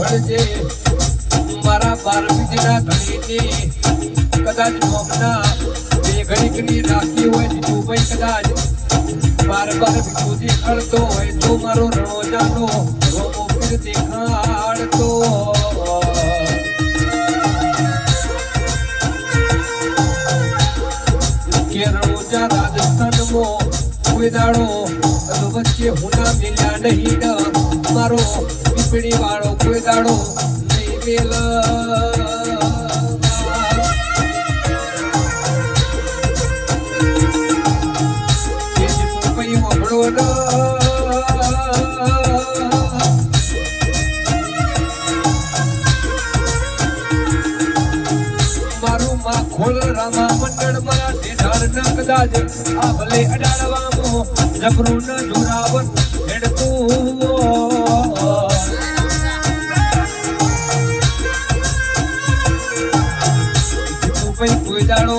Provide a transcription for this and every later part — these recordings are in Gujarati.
વળજે મારા 12 ના ધણીની કદાચ મોકના બે ઘડીકની રાખી હોય જીતુભાઈ કદાચ બાર બીજું દેખાડતો હોય તો મારો રણોજાનો રોમો પીર દેખાડતો કે રણોજા રાજસ્થાનમાં કોઈ દાડો વચ્ચે હુના મિલ્યા નહીં મારો પીપળી વાળો કોઈ દાડો નહીં મેલ મારું માં ખોલ રામા મંડળ મારા ઢેઢાર ન કદાચ આ ભલે અડાડવામાં જબરું ન જોરાવન હેડતું કોઈ દાડો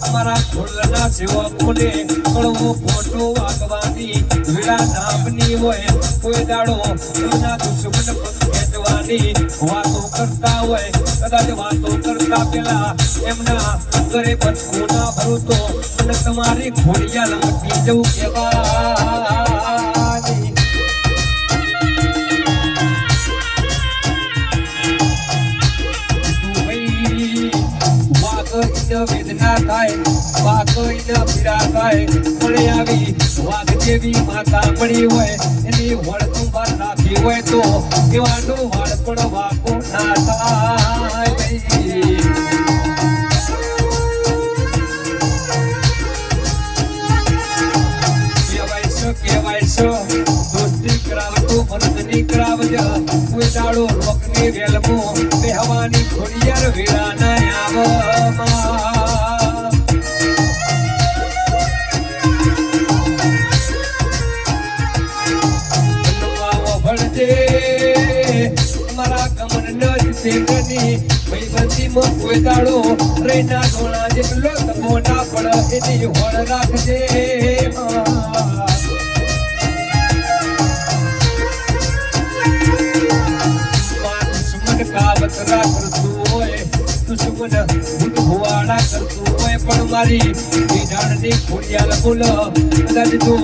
અમારા ખોલના સેવકોને કળવો ફોટો વાગવાની વીડા નામની હોય કોઈ દાડો એમના દુશ્મન ખેંચવાની વાતો કરતા હોય કદાચ વાતો કરતા પેલા એમના ઘરે બચકું ના ભરું તો અને તમારી ખોડિયાલ મટી જવું કહેવાની વેદના થાય વાઘ પીડા થાય મળે આવી વાઘ જેવી માતા પડી હોય એની વળતું બાર રાખી હોય તો એવાનું વાળ પણ વાકો ના થાય કહેવાય છો દોસ્તી કરાવતો મરદની કરાવજ કોઈ દાડો રોકની વેલમો બેહવાની ખોડિયાર વેળા ના આવમાં ભળજે મારા કમર ન શેકની ભાઈબંધીમાં કોઈ દાડો રેના ધોણા જેટલો તમો ના પડ એની હોળ રાખજે કાવત રાખતું હોય દુશ્મન ભૂવાડા કરતું હોય પણ મારી ઢીઢાણની ખોડિયાલ બોલ કદાચ જો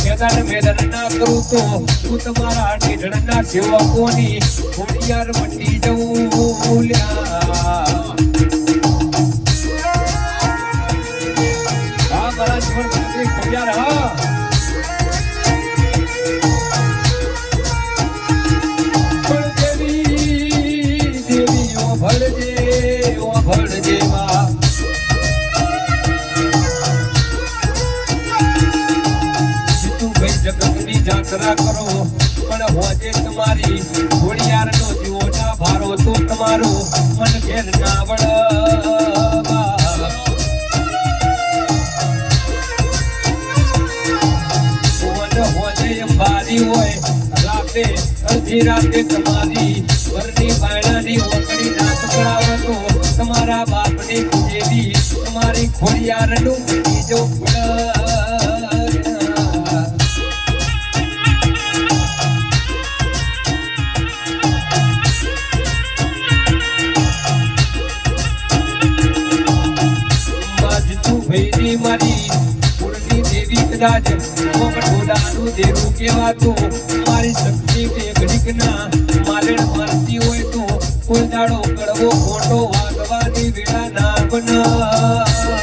મેદાન મેદાન ના કરું તો હું તમારા ઢીઢણના સેવકોની ખોડિયાર મટી જવું લ્યા હા મારા જીવન ખોડિયાર હા ભળજે માં જીતુભાઈ જગતની જાત્રા કરો પણ હોજે તમારી ઘોડિયાર નો જીવો ના ભારો તો તમારું મન ઘેર ના વળવા હોજે અંબારી હોય રાતે અડધી રાતે તમારી ઘરની બાયણાની ઓકડી ના પકડાવો તો તમારા બાપની જેવી તમારી ખોડિયારનું બીજો ભાઈની મારી કુળની દેવી કદાચ મોકટોડાનું દેરું કહેવાતું મારી શક્તિ કે ઘડીકના માલેણ મારતી હોય તો કોઈ દાડો કડવો ખોટો વાગવાની વેળા ના બના